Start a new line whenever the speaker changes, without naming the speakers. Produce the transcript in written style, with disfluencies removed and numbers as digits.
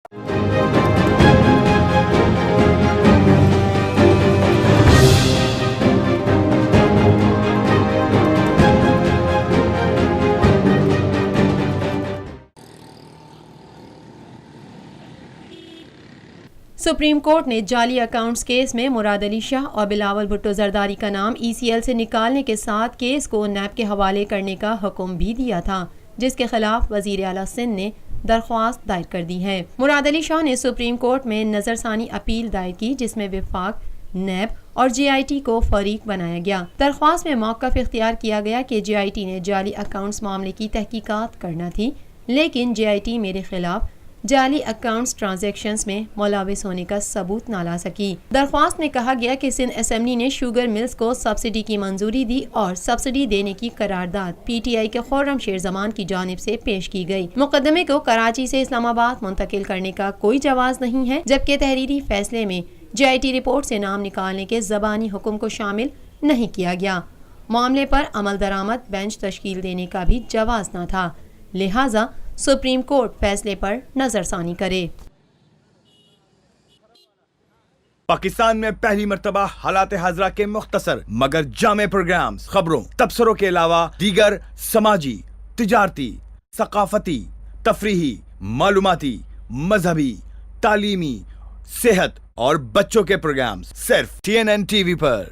Supreme court نے جعلی accounts case میں مراد علی شاہ اور بلاول بھٹو زرداری کا نام ECL سے نکالنے کے ساتھ کیس کو نیب کے حوالے کرنے کا حکم بھی دیا تھا، جس کے خلاف وزیر اعلیٰ سندھ نے درخواست دائر کر دی ہے۔ مراد علی شاہ نے سپریم کورٹ میں نظر ثانی اپیل دائر کی، جس میں وفاق، نیب اور JIT کو فریق بنایا گیا۔ درخواست میں موقف اختیار کیا گیا کہ JIT نے جعلی اکاؤنٹس معاملے کی تحقیقات کرنا تھی، لیکن JIT میرے خلاف جعلی اکاؤنٹس ٹرانزیکشنز میں ملوث ہونے کا ثبوت نہ لا سکی۔ درخواست میں کہا گیا کہ سندھ اسمبلی نے شوگر ملز کو سبسڈی کی منظوری دی اور سبسڈی دینے کی قرارداد PTI کے خرم شیر زمان کی جانب سے پیش کی گئی۔ مقدمے کو کراچی سے اسلام آباد منتقل کرنے کا کوئی جواز نہیں ہے، جبکہ تحریری فیصلے میں JIT رپورٹ سے نام نکالنے کے زبانی حکم کو شامل نہیں کیا گیا۔ معاملے پر عمل درآمد بینچ تشکیل دینے کا بھی جواز نہ تھا، لہٰذا سپریم کورٹ فیصلے پر نظر ثانی کرے۔
پاکستان میں پہلی مرتبہ حالات حاضرہ کے مختصر مگر جامع پروگرامز، خبروں، تبصروں کے علاوہ دیگر سماجی، تجارتی، ثقافتی، تفریحی، معلوماتی، مذہبی، تعلیمی، صحت اور بچوں کے پروگرامز صرف TNN TV پر۔